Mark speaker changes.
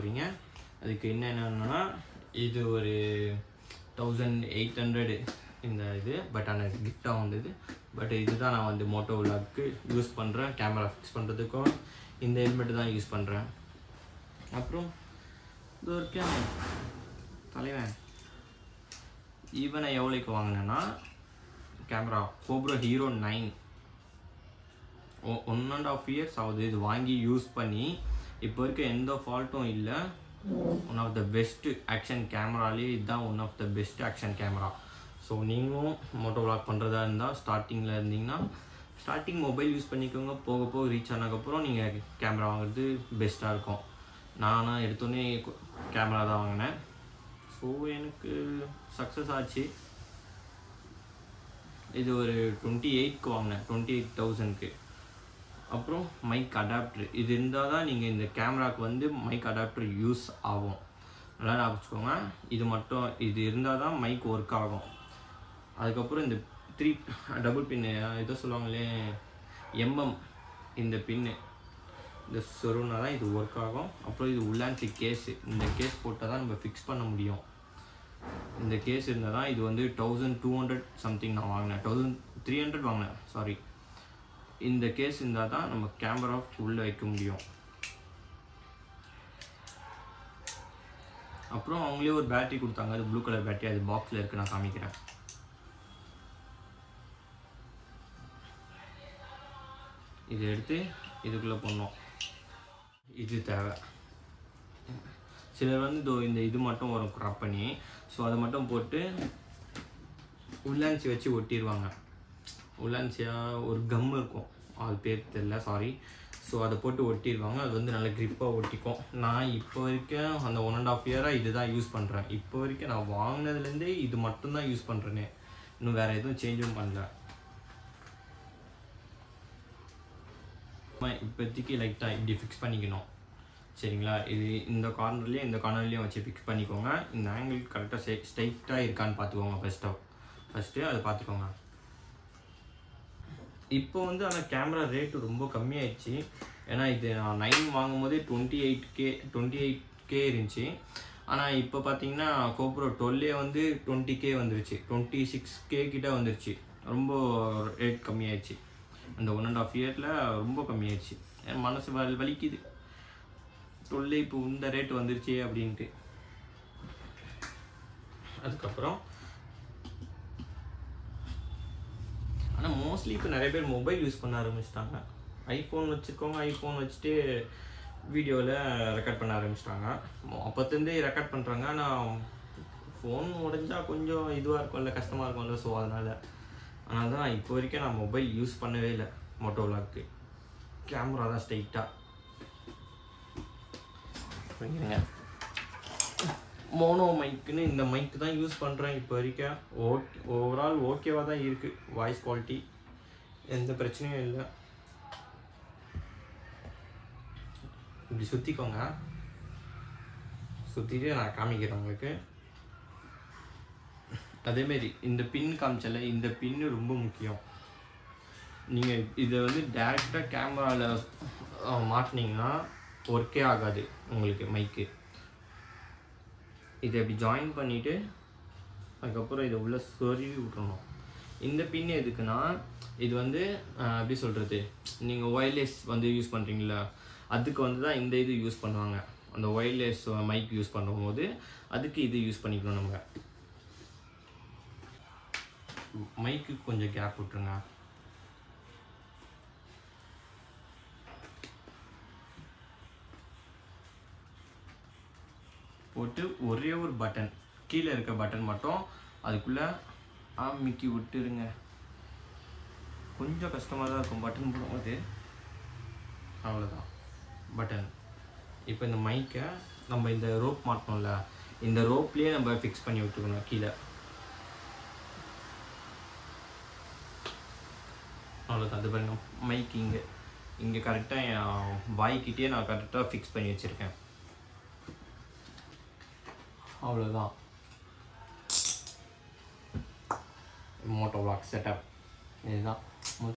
Speaker 1: போகிறீங்க. அதுக்கு என்னென்னா இது ஒரு 1800 இந்த இது. பட் ஆனால் இது கிஃப்டாக வந்தது. பட் இதுதான் நான் வந்து மோட்டோ விளாக்கு யூஸ் பண்ணுறேன். கேமரா ஃபிக்ஸ் பண்ணுறதுக்கும் இந்த ஹெல்மெட்டு தான் யூஸ் பண்ணுறேன். அப்புறம் இது ஒரு தலைவன் ஈவனை எவ்வளோக்கு வாங்கினேன்னா கேமரா GoPro Hero 9 1.5 இயர்ஸ் ஆகுது இது வாங்கி யூஸ் பண்ணி. இப்போ இருக்க எந்த ஃபால்ட்டும் இல்லை. One of the best action கேமராலே இதுதான் one of the best action camera. So நீங்களும் மோட்டோ விளாக் பண்ணுறதா இருந்தால் ஸ்டார்டிங்கில் இருந்தீங்கன்னா ஸ்டார்டிங் மொபைல் யூஸ் பண்ணிக்கோங்க. போக போக ரீச் ஆனதுக்கப்புறம் நீங்கள் கேமரா வாங்குறது பெஸ்ட்டாக இருக்கும். நானாக எடுத்தோடனே கேமரா தான் வாங்கினேன். ஸோ எனக்கு சக்ஸஸ் ஆச்சு. இது ஒரு 28க்கு வாங்கினேன், 28,000க்கு. அப்புறம் மைக் அடாப்டர் இது இருந்தால் தான் நீங்கள் இந்த கேமராவுக்கு வந்து மைக் அடாப்டர் யூஸ் ஆகும். நல்லா ஞாபகம். இது இருந்தால் தான் மைக் ஒர்க் ஆகும். அதுக்கப்புறம் இந்த 3 டபுள் பின்னு ஏதோ சொல்லுவாங்களே இந்த பின்னு இந்த சொருனா தான் இது ஒர்க் ஆகும். அப்புறம் இது உள்ளான்சி கேஸு. இந்த கேஸ் போட்டால் தான் நம்ம ஃபிக்ஸ் பண்ண முடியும். இந்த கேஸ் இருந்தால் தான் இது வந்து 1200 சம்திங் நான் வாங்கினேன். 1300 வாங்கினேன், சாரி. இந்த கேஸ் இருந்தால் தான் நம்ம கேமரா உள்ளே வைக்க முடியும். அப்புறம் அவங்களே ஒரு பேட்டரி கொடுத்தாங்க. அது ப்ளூ கலர் பேட்டரி. அது பாக்ஸில் இருக்குது, நான் காமிக்கிறேன். இது எடுத்து இதுக்குள்ளே போடணும். இது தேவை. சிலர் வந்து இந்த இது மட்டும் வரும் க்ராப் பண்ணி. ஸோ அதை மட்டும் போட்டு உள்ளான்சி வச்சு ஒட்டிடுவாங்க. உள்ளான்சியாக ஒரு கம் இருக்கும், அது பேர் தெரியல, சாரி. ஸோ அதை போட்டு ஒட்டிடுவாங்க. அது வந்து நல்லா க்ரிப்பாக ஒட்டிக்கும். நான் இப்போ வரைக்கும் அந்த 1.5 இயராக இது தான் யூஸ் பண்ணுறேன். இப்போ வரைக்கும் நான் வாங்கினதுலேருந்தே இது மட்டும்தான் யூஸ் பண்ணுறேனே. இன்னும் வேறு எதுவும் சேஞ்சும் பண்ணல. இப்போதைக்கு லைட்டாக இப்படி ஃபிக்ஸ் பண்ணிக்கணும், சரிங்களா? இது இந்த கார்னர்லேயும் வச்சு ஃபிக்ஸ் பண்ணிக்கோங்க. இந்த ஆங்கிள் கரெக்டாக ஸ்ட்ரைட்டாக இருக்கான்னு பார்த்துக்கோங்க. ஃபஸ்ட்டு அதை பார்த்துக்கோங்க. இப்போ வந்து ஆனால் கேமரா ரேட்டு ரொம்ப கம்மியாயிடுச்சு. ஏன்னா இது நான் 9 வாங்கும் போதே 28K இருந்துச்சு. ஆனால் இப்போ பார்த்தீங்கன்னா GoPro 12 வந்து 20K வந்துருச்சு, 26K கிட்ட வந்துருச்சு. ரொம்ப ரேட் கம்மியாயிடுச்சு. அந்த 1.5 இயரில் ரொம்ப கம்மியாயிடுச்சு. என் மனசு வலிக்குது. 12 இப்போ இந்த ரேட் வந்துருச்சு அப்படின்ட்டு. அதுக்கப்புறம் ஆனால் மோஸ்ட்லி இப்போ நிறைய பேர் மொபைல் யூஸ் பண்ண ஆரம்பிச்சிட்டாங்க. ஐஃபோன் வச்சுருக்கவங்க ஐஃபோன் வச்சுட்டு வீடியோவில் ரெக்கார்ட் பண்ண ஆரம்பிச்சிட்டாங்க. அப்போத்துலேருந்தே ரெக்கார்ட் பண்ணுறாங்க. ஆனால் ஃபோன் உடஞ்சா கொஞ்சம் இதுவாக இருக்கும்ல, கஷ்டமாக இருக்கும்ல. ஸோ அதனால தான் இப்போ வரைக்கும் நான் மொபைல் யூஸ் பண்ணவே இல்லை. மோட்டோ விளாக்கு கேமரா தான் ஸ்ட்ரைட்டாக. மோனோ மைக்குன்னு இந்த மைக்கு தான் யூஸ் பண்ணுறேன் இப்போ வரைக்கும். ஓவரால் ஓகேவாக தான் இருக்குது. வாய்ஸ் குவாலிட்டி எந்த பிரச்சனையும் இல்லை. இப்படி சுற்றிக்கோங்க. சுற்றிட்டு நான் காமிக்கிறேன் உங்களுக்கு. அதேமாரி இந்த பின் காமிச்சல, இந்த பின்னு ரொம்ப முக்கியம். நீங்கள் இதை வந்து டேரெக்டாக கேமராவில் மாட்டினீங்கன்னா ஒர்க்கே ஆகாது உங்களுக்கு மைக்கு. இதை இப்படி ஜாயின் பண்ணிவிட்டு அதுக்கப்புறம் இதை உள்ளே சொருவி விட்றணும். இந்த பின் எதுக்குன்னா, இது வந்து எப்படி சொல்கிறது, நீங்கள் ஒயர்லெஸ் வந்து யூஸ் பண்ணுறீங்களா, அதுக்கு வந்து தான் இந்த இது யூஸ் பண்ணுவாங்க. அந்த ஒயர்லெஸ் மைக் யூஸ் பண்ணும்போது அதுக்கு இது யூஸ் பண்ணிக்கணும். நம்ம மைக்கு கொஞ்சம் கேப் விட்டுருங்க. போட்டு ஒரே ஒரு பட்டன், கீழே இருக்க பட்டன் மட்டும் அதுக்குள்ளே அமுக்கி விட்டுருங்க. கொஞ்சம் கஷ்டமாக தான் இருக்கும் பட்டன் போடும்போது. அவ்வளோதான் பட்டன். இப்போ இந்த மைக்கை நம்ம இந்த ரோப் மாட்டோம்ல, இந்த ரோப்லேயே நம்ம ஃபிக்ஸ் பண்ணி விட்டுக்கணும் கீழே. அவ்வளோதான். அது பாருங்க, மைக் இங்கே கரெக்டாக என் வாய்க்கிட்டே நான் கரெக்டாக ஃபிக்ஸ் பண்ணி வச்சுருக்கேன். அவ்வளோதான் மோட்டோ விளாக் செட்டப். இதுதான்.